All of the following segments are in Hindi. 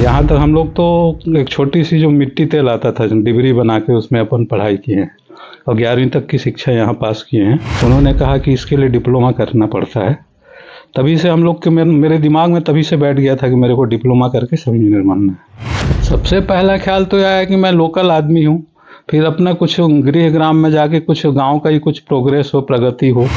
यहाँ तक हम लोग तो एक छोटी सी जो मिट्टी तेल आता था, डिबरी बना के उसमें अपन पढ़ाई किए हैं और 11वीं तक की शिक्षा यहाँ पास किए हैं। उन्होंने कहा कि इसके लिए डिप्लोमा करना पड़ता है। तभी से हम लोग के मेरे दिमाग में तभी से बैठ गया था कि मेरे को डिप्लोमा करके सब इंजीनियर बनना है। सबसे पहला ख्याल तो यह है कि मैं लोकल आदमी हूँ, फिर अपना कुछ गृह ग्राम में जाके कुछ गाँव का ही कुछ प्रोग्रेस हो, प्रगति हो।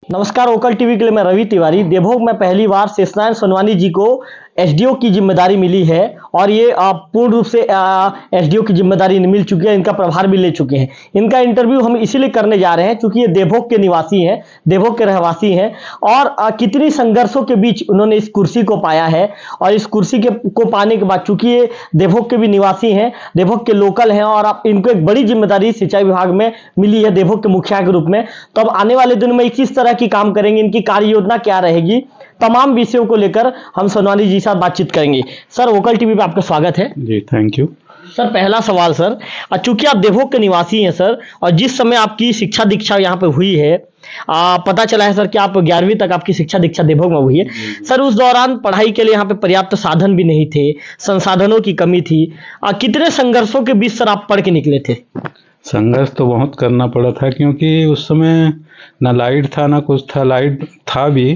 नमस्कार, ओकल टीवी के लिए मैं रवि तिवारी। देवभोग में पहली बार शेषनारायण सोनवानी जी को एसडीओ की जिम्मेदारी मिली है और ये पूर्ण रूप से एसडीओ की जिम्मेदारी मिल चुकी है, इनका प्रभार भी ले चुके हैं। इनका इंटरव्यू हम इसीलिए करने जा रहे हैं क्योंकि ये देवभोग के निवासी हैं, देवभोग के रहवासी हैं और कितनी संघर्षों के बीच उन्होंने इस कुर्सी को पाया है। और इस कुर्सी को पाने के बाद, चूंकि ये देवभोग के भी निवासी हैं, देवभोग के लोकल हैं और अब इनको एक बड़ी जिम्मेदारी सिंचाई विभाग में मिली है देवभोग के मुखिया के रूप में। तो अब आने वाले दिनों में किस तरह की काम करेंगे, इनकी कार्य योजना क्या रहेगी, तमाम विषयों को लेकर हम सोनवानी जी साथ बातचीत करेंगे। सर, ओकल टीवी पे आपका स्वागत है। जी, थैंक यू। सर, पहला सवाल सर, चूंकि आप देवभोग के निवासी हैं सर, और जिस समय आपकी शिक्षा दीक्षा यहाँ पे हुई है, पता चला है सर कि आप 11वीं तक आपकी शिक्षा दीक्षा देवभोग में हुई है। सर, उस दौरान पढ़ाई के लिए यहाँ पे पर्याप्त साधन भी नहीं थे, संसाधनों की कमी थी। कितने संघर्षों के बीच सर आप पढ़ के निकले थे? संघर्ष तो बहुत करना पड़ा था क्योंकि उस समय ना लाइट था ना कुछ था। लाइट था भी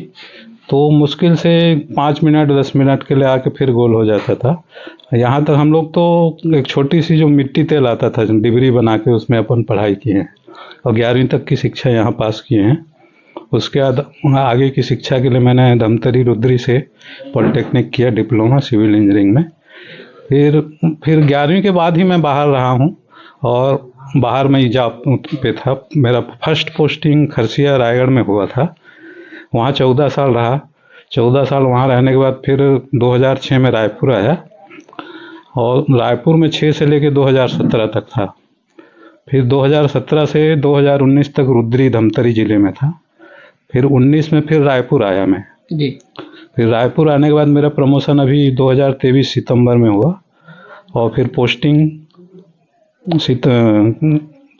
तो मुश्किल से 5 मिनट 10 मिनट के लिए आके फिर गोल हो जाता था। यहाँ तक हम लोग तो एक छोटी सी जो मिट्टी तेल आता था, डिबरी बना के उसमें अपन पढ़ाई किए हैं और 11वीं तक की शिक्षा यहाँ पास किए हैं। उसके बाद आगे की शिक्षा के लिए मैंने धमतरी रुद्री से पॉलिटेक्निक किया, डिप्लोमा सिविल इंजीनियरिंग में। फिर 11वीं के बाद ही मैं बाहर रहा हूँ और बाहर में ही जॉब पे था। मेरा फर्स्ट पोस्टिंग खरसिया रायगढ़ में हुआ था, वहाँ 14 साल रहा। 14 साल वहाँ रहने के बाद फिर 2006 में रायपुर आया और रायपुर में 6 से लेकर 2017 तक था। फिर 2017 से 2019 तक रुद्री धमतरी ज़िले में था। फिर 19 में फिर रायपुर आया मैं जी। फिर रायपुर आने के बाद मेरा प्रमोशन अभी 2023 सितंबर में हुआ और फिर पोस्टिंग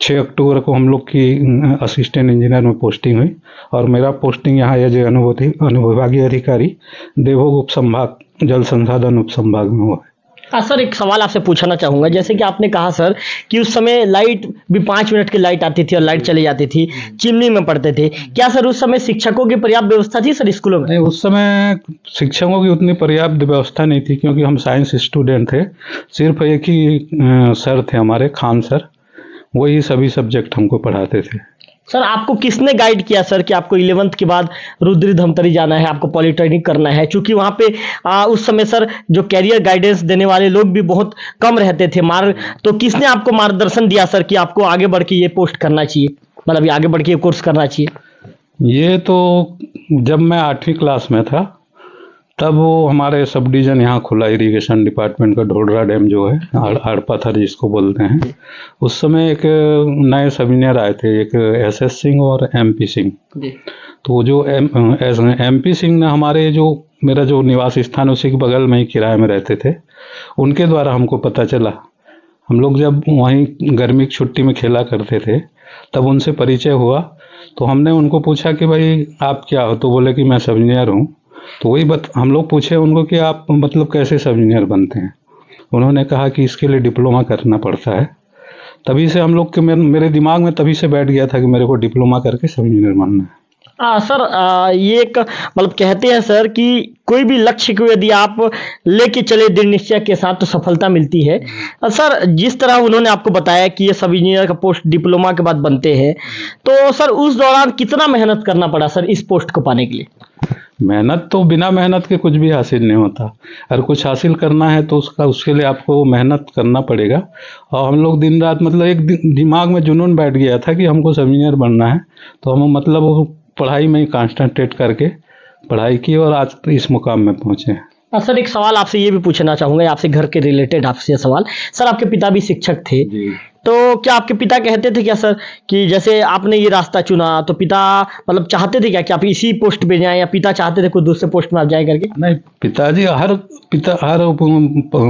6 अक्टूबर को हम लोग की असिस्टेंट इंजीनियर में पोस्टिंग हुई और मेरा पोस्टिंग यहाँ एज अनुविभागीय अधिकारी देवभोग उप संभाग जल संसाधन उप संभाग में हुआ है। सर, एक सवाल आपसे पूछना चाहूँगा। जैसे कि आपने कहा सर कि उस समय लाइट भी 5 मिनट की लाइट आती थी और लाइट चली जाती थी, चिमनी में पढ़ते थे। क्या सर उस समय शिक्षकों की पर्याप्त व्यवस्था थी सर स्कूलों में? नहीं, उस समय शिक्षकों की उतनी पर्याप्त व्यवस्था नहीं थी क्योंकि हम साइंस स्टूडेंट थे। सिर्फ एक ही सर थे हमारे, खान सर, वही सभी सब्जेक्ट हमको पढ़ाते थे। सर, आपको किसने गाइड किया सर कि आपको 11th के बाद रुद्री धमतरी जाना है, आपको पॉलिटेक्निक करना है? क्योंकि वहाँ पे उस समय सर जो कैरियर गाइडेंस देने वाले लोग भी बहुत कम रहते थे। तो किसने आपको मार्गदर्शन दिया सर कि आपको आगे बढ़ के ये पोस्ट करना चाहिए, मतलब आगे बढ़ के ये कोर्स करना चाहिए? ये तो जब मैं 8वीं क्लास में था तब वो हमारे सब डिवीज़न यहाँ खुला, इरिगेशन डिपार्टमेंट का ढोडरा डैम जो है, हड़पत्थर जिसको बोलते हैं। उस समय एक नए सब इंजीनियर आए थे, एक SS सिंह और MP सिंह। तो जो MP सिंह ने हमारे मेरा जो निवास स्थान उसी के बगल में ही किराए में रहते थे, उनके द्वारा हमको पता चला। हम लोग जब वहीं गर्मी की छुट्टी में खेला करते थे तब उनसे परिचय हुआ। तो हमने उनको पूछा कि भाई आप क्या हो? तो बोले कि मैं सब इंजीनियर हूँ। तो वही हम लोग पूछे उनको कि आप मतलब कैसे सब इंजीनियर बनते हैं? उन्होंने कहा कि इसके लिए डिप्लोमा करना पड़ता है। तभी से हम लोग के मेरे दिमाग में तभी से बैठ गया था कि मेरे को डिप्लोमा करके सब इंजीनियर बनना है। सर, ये एक मतलब कहते हैं सर कि कोई भी लक्ष्य को यदि आप लेके चले दृढ़ निश्चय के साथ तो सफलता मिलती है। सर, जिस तरह उन्होंने आपको बताया कि ये सब इंजीनियर का पोस्ट डिप्लोमा के बाद बनते हैं, तो सर उस दौरान कितना मेहनत करना पड़ा सर इस पोस्ट को पाने के लिए? मेहनत तो बिना मेहनत के कुछ भी हासिल नहीं होता। अगर कुछ हासिल करना है तो उसके लिए आपको मेहनत करना पड़ेगा। और हम लोग दिन रात मतलब एक दिमाग में जुनून बैठ गया था कि हमको सब इंजीनियर बनना है, तो हम मतलब पढ़ाई में ही कॉन्सेंट्रेट करके पढ़ाई की और आज इस मुकाम में पहुँचे हैं। सर, एक सवाल आपसे ये भी पूछना चाहूँगा, आपसे घर के रिलेटेड आपसे सवाल। सर, आपके पिता भी शिक्षक थे, तो क्या आपके पिता कहते थे क्या सर कि जैसे आपने ये रास्ता चुना तो पिता मतलब चाहते थे क्या कि आप इसी पोस्ट पे जाएं, या पिता चाहते थे कोई दूसरे पोस्ट में आप जाए करके? नहीं, पिताजी हर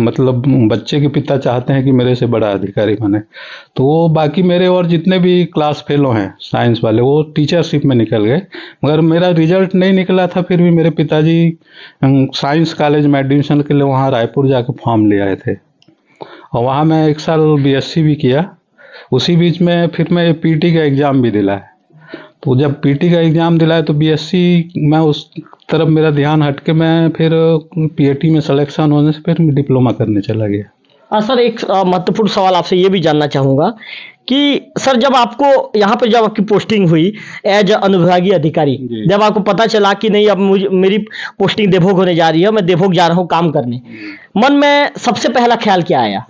मतलब बच्चे के पिता चाहते हैं कि मेरे से बड़ा अधिकारी बने। तो वो बाकी मेरे और जितने भी क्लास फेलो हैं साइंस वाले, वो टीचरशिप में निकल गए, मगर मेरा रिजल्ट नहीं निकला था। फिर भी मेरे पिताजी साइंस कॉलेज में एडमिशन के लिए वहाँ रायपुर जाके फॉर्म ले आए थे, और वहाँ मैं 1 साल बीएससी भी किया। उसी बीच में फिर मैं पीटी का एग्ज़ाम भी दिलाया। तो जब पीटी का एग्ज़ाम दिलाया तो बीएससी मैं उस तरफ मेरा ध्यान हट के मैं फिर पीएटी में सिलेक्शन होने से फिर डिप्लोमा करने चला गया। सर एक महत्वपूर्ण सवाल आपसे ये भी जानना चाहूँगा कि सर जब आपको यहाँ पे जब आपकी पोस्टिंग हुई एज अनुविभागीय अधिकारी, जी। जब आपको पता चला कि नहीं अब मुझे मेरी पोस्टिंग देवभोग होने जा रही है, मैं देवभोग जा रहा हूँ काम करने, मन में सबसे पहला ख्याल क्या आया?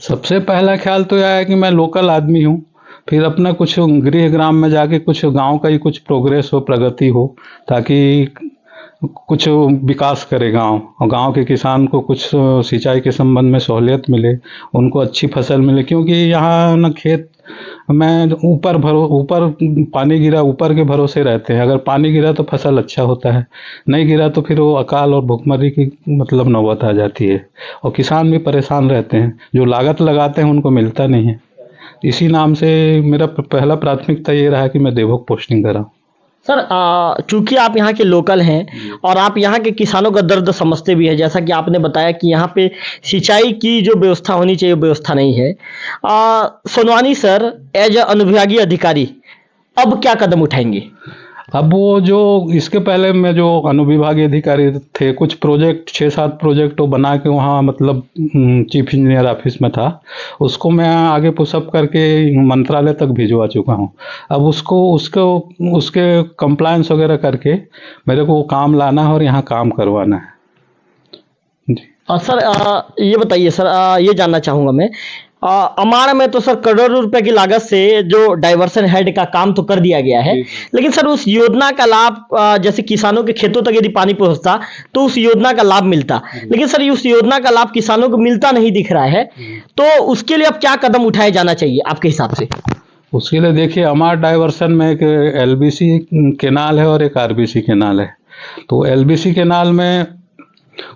सबसे पहला ख्याल तो यह है कि मैं लोकल आदमी हूँ, फिर अपना कुछ गृह ग्राम में जाके कुछ गांव का ही कुछ प्रोग्रेस हो, प्रगति हो, ताकि कुछ विकास करे गांव, और गांव के किसान को कुछ सिंचाई के संबंध में सहूलियत मिले, उनको अच्छी फसल मिले। क्योंकि यहाँ न खेत में ऊपर पानी गिरा, ऊपर के भरोसे रहते हैं। अगर पानी गिरा तो फसल अच्छा होता है, नहीं गिरा तो फिर वो अकाल और भुखमरी की मतलब नौबत आ जाती है, और किसान भी परेशान रहते हैं। जो लागत लगाते हैं उनको मिलता नहीं है। इसी नाम से मेरा पहला प्राथमिकता ये रहा कि मैं देवभोग पोस्टिंग करा। सर चूंकि आप यहाँ के लोकल हैं और आप यहाँ के किसानों का दर्द समझते भी हैं, जैसा कि आपने बताया कि यहाँ पे सिंचाई की जो व्यवस्था होनी चाहिए वो व्यवस्था नहीं है। सोनवानी सर एज अनुविभागीय अधिकारी अब क्या कदम उठाएंगे? अब वो जो इसके पहले में जो अनुविभागीय अधिकारी थे, कुछ प्रोजेक्ट 6-7 प्रोजेक्ट वो बना के वहाँ मतलब चीफ इंजीनियर ऑफिस में था, उसको मैं आगे पुशअप करके मंत्रालय तक भिजवा चुका हूँ। अब उसके कंप्लायंस वगैरह करके मेरे को वो काम लाना है और यहाँ काम करवाना है जी। सर ये बताइए सर, ये जानना चाहूँगा मैं, अमाड़ा में तो सर करोड़ों रुपए की लागत से जो डाइवर्सन हेड का काम तो कर दिया गया है, लेकिन सर उस योजना का लाभ जैसे किसानों के खेतों तक यदि पानी पहुंचता तो उस योजना का लाभ मिलता, लेकिन सर उस योजना का लाभ किसानों को मिलता नहीं दिख रहा है। तो उसके लिए अब क्या कदम उठाया जाना चाहिए आपके हिसाब से? उसके लिए देखिए, अमाड़ डाइवर्सन में एक एलबीसी केनाल है और एक आरबीसी केनाल है। तो एलबीसी केनाल में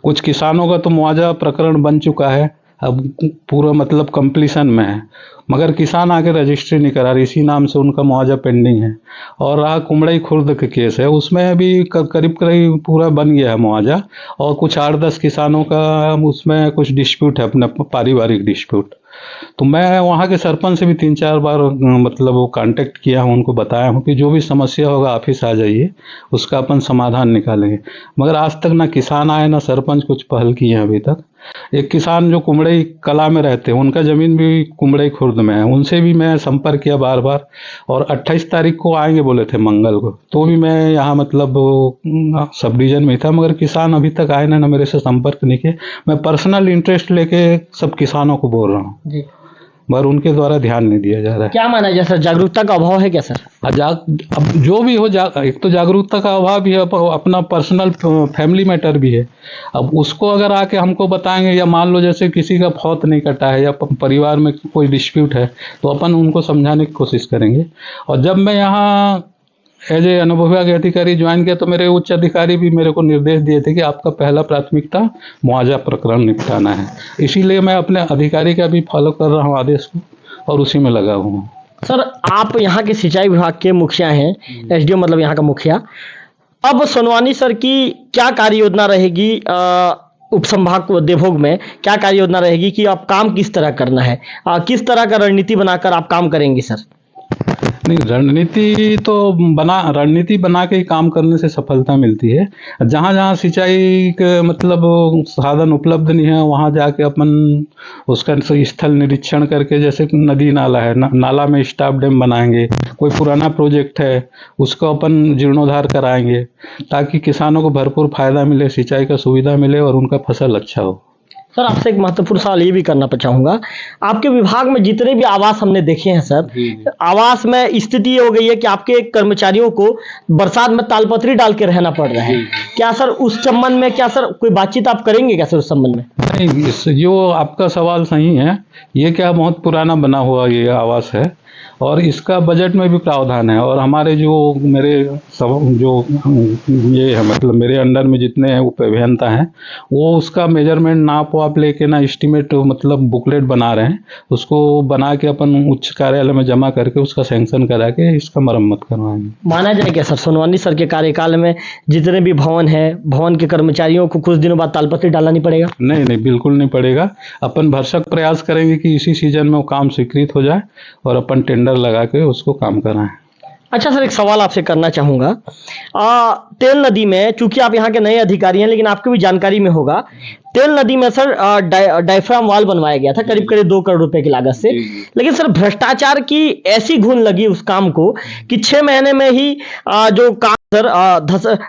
कुछ किसानों का तो मुआवजा प्रकरण बन चुका है, अब पूरा मतलब कंप्लीशन में है, मगर किसान आके रजिस्ट्री नहीं करा रही, इसी नाम से उनका मुआवजा पेंडिंग है। और रहा कुमड़ई खुर्द के केस है, उसमें भी करीब पूरा बन गया है मुआवजा, और कुछ 8-10 किसानों का उसमें कुछ डिस्प्यूट है, अपना पारिवारिक डिस्प्यूट। तो मैं वहाँ के सरपंच से भी 3-4 बार मतलब वो कांटेक्ट किया हूँ, उनको बताया हूँ कि जो भी समस्या होगा ऑफिस आ जाइए, उसका अपन समाधान निकालेंगे। मगर आज तक ना किसान आए ना सरपंच कुछ पहल की है अभी तक। एक किसान जो कुमड़ई कला में रहते हैं, उनका ज़मीन भी कुमड़ई खुर्द में है, उनसे भी मैं संपर्क किया बार बार, और 28 तारीख को आएंगे बोले थे मंगल को, तो भी मैं यहाँ मतलब सब डिवीजन में था, मगर किसान अभी तक आए ना मेरे से संपर्क नहीं किए। मैं पर्सनल इंटरेस्ट लेके सब किसानों को बोल रहा हूँ जी, मगर उनके द्वारा ध्यान नहीं दिया जा रहा है। क्या माना जाए सर, जागरूकता का अभाव है क्या सर? अब जो भी हो, एक तो जागरूकता का अभाव भी है, अपना पर्सनल फैमिली मैटर भी है। अब उसको अगर आके हमको बताएंगे, या मान लो जैसे किसी का फौत नहीं कटा है या परिवार में कोई डिस्प्यूट है, तो अपन उनको समझाने की कोशिश करेंगे। और जब मैं यहाँ एज ए अनुविभागीय अधिकारी ज्वाइन किया तो मेरे उच्च अधिकारी भी मेरे को निर्देश दिए थे कि आपका पहला प्राथमिकता मुआवजा प्रकरण निपटाना है। इसीलिए मैं अपने अधिकारी का भी फॉलो कर रहा हूँ आदेश को, और उसी में लगा हुआ हूँ। सर आप यहाँ के सिंचाई विभाग के मुखिया हैं, एसडीओ मतलब यहाँ का मुखिया। अब सोनवानी सर की क्या कार्य योजना रहेगी, उप संभाग देवभोग में क्या कार्य योजना रहेगी कि आप काम किस तरह करना है, किस तरह का रणनीति बनाकर आप काम करेंगे सर? नहीं, रणनीति बना के ही काम करने से सफलता मिलती है। जहाँ जहाँ सिंचाई के मतलब साधन उपलब्ध नहीं है, वहाँ जाके अपन उसका स्थल निरीक्षण करके, जैसे नदी नाला है, नाला में स्टॉप डैम बनाएंगे, कोई पुराना प्रोजेक्ट है उसको अपन जीर्णोद्धार कराएंगे, ताकि किसानों को भरपूर फायदा मिले, सिंचाई का सुविधा मिले और उनका फसल अच्छा हो। सर आपसे एक महत्वपूर्ण सवाल ये भी करना चाहूंगा, आपके विभाग में जितने भी आवास हमने देखे हैं सर, आवास में स्थिति ये हो गई है कि आपके कर्मचारियों को बरसात में तालपत्री डाल के रहना पड़ रहा है। क्या सर उस संबंध में क्या सर कोई बातचीत आप करेंगे क्या सर उस संबंध में? नहीं, जो आपका सवाल सही है। ये क्या बहुत पुराना बना हुआ ये आवास है और इसका बजट में भी प्रावधान है। और हमारे जो ये है मतलब मेरे अंडर में जितने उप अभियंता हैं वो उसका मेजरमेंट नाप वाप लेके ना एस्टीमेट मतलब बुकलेट बना रहे हैं। उसको बना के अपन उच्च कार्यालय में जमा करके उसका सैंक्शन करा के इसका मरम्मत करवाएंगे। माना जाए क्या सर सोनवानी सर के कार्यकाल में जितने भी भवन है, भवन के कर्मचारियों को कुछ दिनों बाद तालपत्री डालना नहीं पड़ेगा? नहीं नहीं, बिल्कुल नहीं पड़ेगा। अपन भरसक प्रयास करेंगे कि इसी सीजन में वो काम स्वीकृत हो जाए और अपन टेंडर लगा के उसको काम कराएं। अच्छा सर एक सवाल आपसे करना चाहूंगा, तेल नदी में, चूंकि आप यहाँ के नए अधिकारी हैं लेकिन आपको भी जानकारी में होगा, तेल नदी में सर डायफ्राम वाल बनवाया गया था करीब करीब 2 करोड़ रुपए की लागत से। लेकिन सर भ्रष्टाचार की ऐसी घुन लगी उस काम को कि 6 महीने में ही जो काम सर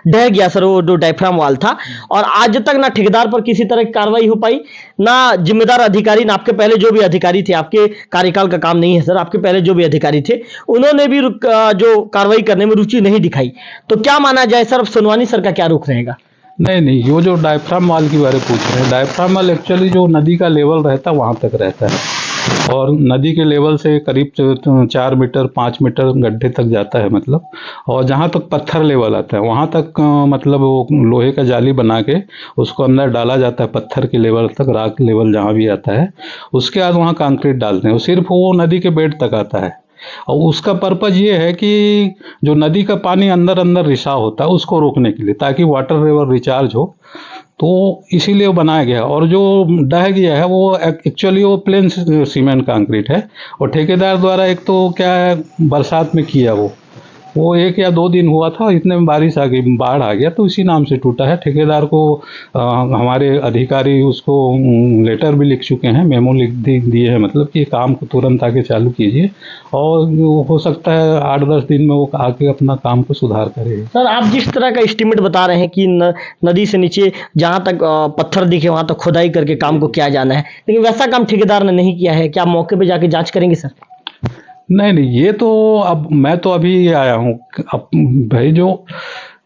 ढह गया सर, वो जो डायफ्राम वाल था। और आज तक ना ठेकेदार पर किसी तरह की कार्रवाई हो पाई, ना जिम्मेदार अधिकारी, ना आपके पहले जो भी अधिकारी थे, आपके कार्यकाल का काम नहीं है सर, आपके पहले जो भी अधिकारी थे उन्होंने भी जो कार्रवाई करने में रुचि नहीं दिखाई। तो क्या माना जाए सर अब सोनवानी सर का क्या रुख रहेगा? नहीं नहीं, ये जो डायफ्राम वाल की बारे पूछ रहे हैं, डायफ्राम वाल एक्चुअली जो नदी का लेवल रहता है वहाँ तक रहता है और नदी के लेवल से करीब 4 मीटर 5 मीटर गड्ढे तक जाता है मतलब। और जहाँ तक पत्थर लेवल आता है वहाँ तक मतलब वो लोहे का जाली बना के उसको अंदर डाला जाता है पत्थर के लेवल तक, राख लेवल जहाँ भी आता है उसके बाद वहाँ कंक्रीट डालते हैं। सिर्फ वो नदी के बेड तक आता है और उसका पर्पज ये है कि जो नदी का पानी अंदर अंदर रिसाव होता है उसको रोकने के लिए, ताकि वाटर लेवल रिचार्ज हो, तो इसीलिए वो बनाया गया। और जो ढह गया है वो एक्चुअली वो प्लेन सीमेंट कंक्रीट है और ठेकेदार द्वारा एक तो क्या है बरसात में किया वो 1 या 2 दिन हुआ था, इतने में बारिश आ गई, बाढ़ आ गया तो इसी नाम से टूटा है। ठेकेदार को हमारे अधिकारी उसको लेटर भी लिख चुके हैं, मेमो लिख दिए हैं मतलब कि काम को तुरंत आके चालू कीजिए और हो सकता है 8-10 दिन में वो आके अपना काम को सुधार करेगा। सर आप जिस तरह का एस्टीमेट बता रहे हैं कि नदी से नीचे जहां तक पत्थर दिखे वहां तक खुदाई करके काम को किया जाना है, लेकिन वैसा काम ठेकेदार ने नहीं किया है, क्या आप मौके पे जाके जांच करेंगे सर? नहीं नहीं, ये तो अब मैं तो अभी आया हूँ, अब भाई जो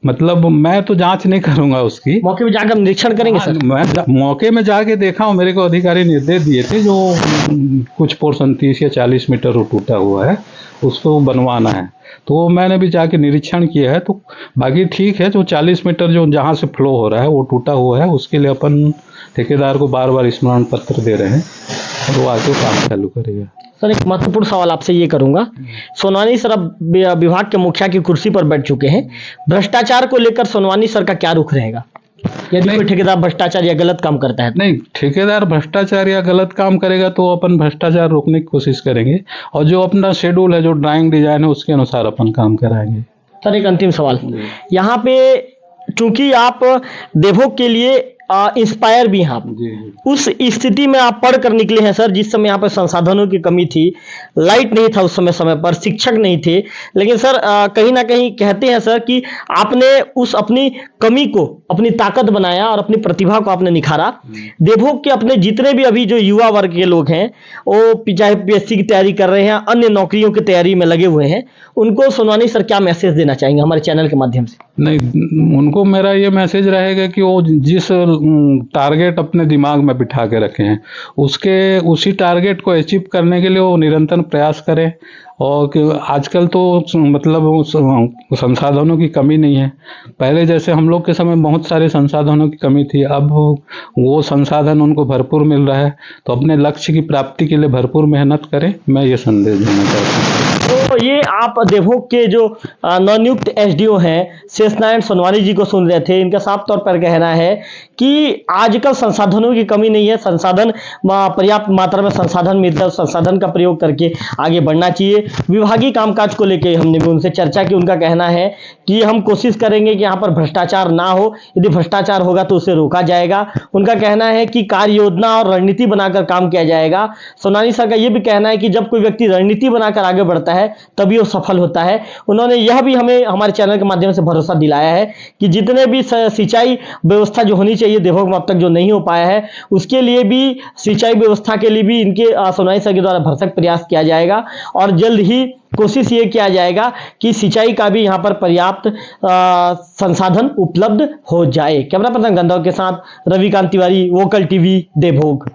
मतलब मैं तो जांच नहीं करूंगा उसकी। मौके पे जाकर निरीक्षण करेंगे सर? मैं मौके में जाके देखा हूँ, मेरे को अधिकारी निर्देश दिए थे जो कुछ पोर्शन 30 या 40 मीटर वो टूटा हुआ है उसको बनवाना है, तो मैंने भी जाके निरीक्षण किया है। तो बाकी ठीक है, जो 40 मीटर जो जहाँ से फ्लो हो रहा है वो टूटा हुआ है, उसके लिए अपन ठेकेदार को बार बार स्मरण पत्र दे रहे हैं और वो आके काम चालू करेगा। सर एक महत्वपूर्ण सवाल आपसे ये करूंगा, सोनवानी सर अब विभाग के मुखिया की कुर्सी पर बैठ चुके हैं, भ्रष्टाचार को लेकर सोनवानी सर का क्या रुख रहेगा यदि कोई ठेकेदार भ्रष्टाचार या गलत काम करता है? नहीं, ठेकेदार भ्रष्टाचार या गलत काम करेगा तो अपन भ्रष्टाचार रोकने की कोशिश करेंगे और जो अपना शेड्यूल है, जो ड्राइंग डिजाइन है उसके अनुसार अपन काम कराएंगे। सर एक अंतिम सवाल, यहाँ पे चूंकि आप देवभोग के लिए इंस्पायर भी हैं आप, उस स्थिति में आप पढ़ कर निकले हैं सर जिस समय यहाँ पर संसाधनों की कमी थी, लाइट नहीं था उस समय पर, शिक्षक नहीं थे, लेकिन सर कहीं ना कहीं कहते हैं सर कि आपने उस अपनी कमी को अपनी ताकत बनाया और अपनी प्रतिभा को आपने निखारा। देवभोग के अपने जितने भी अभी जो युवा वर्ग के लोग हैं वो चाहे पीएससी की तैयारी कर रहे हैं, अन्य नौकरियों की तैयारी में लगे हुए हैं, उनको सोनवानी सर क्या मैसेज देना चाहेंगे हमारे चैनल के माध्यम से? नहीं, उनको मेरा ये मैसेज रहेगा कि वो जिस टारगेट अपने दिमाग में बिठा के रखे हैं उसी टारगेट को अचीव करने के लिए वो निरंतर प्रयास करें। और आजकल तो मतलब संसाधनों की कमी नहीं है, पहले जैसे हम लोग के समय बहुत सारे संसाधनों की कमी थी, अब वो संसाधन उनको भरपूर मिल रहा है, तो अपने लक्ष्य की प्राप्ति के लिए भरपूर मेहनत करें, मैं ये संदेश देना चाहता हूँ। तो ये आप देवभोग के जो नवनियुक्त एसडीओ हैं शेषनारायण सोनवानी जी को सुन रहे थे, इनका साफ तौर पर कहना है कि आजकल संसाधनों की कमी नहीं है, संसाधन पर्याप्त मात्रा में संसाधन मिलता है, संसाधन का प्रयोग करके आगे बढ़ना चाहिए। विभागीय कामकाज को लेकर हमने भी उनसे चर्चा की। उनका कहना है कि हम कोशिश करेंगे कि यहाँ पर भ्रष्टाचार ना हो, यदि भ्रष्टाचार होगा तो उसे रोका जाएगा। उनका कहना है कि कार्य योजना और रणनीति बनाकर काम किया जाएगा। सोनानी सर का यह भी कहना है कि जब कोई व्यक्ति रणनीति बनाकर आगे बढ़ता है तभी वो सफल होता है। उन्होंने यह भी हमें हमारे चैनल के माध्यम से भरोसा दिलाया है कि जितने भी सिंचाई व्यवस्था जो होनी चाहिए देवभोग में अब तक जो नहीं हो पाया है, उसके लिए भी सिंचाई व्यवस्था के लिए भी इनके सोनानी सर के द्वारा भरसक प्रयास किया जाएगा और जल्द ही कोशिश ये किया जाएगा कि सिंचाई का भी यहाँ पर पर्याप्त संसाधन उपलब्ध हो जाए। कैमरा पर्सन गंधर्व के साथ रविकांत तिवारी, वोकल टीवी, देवभोग।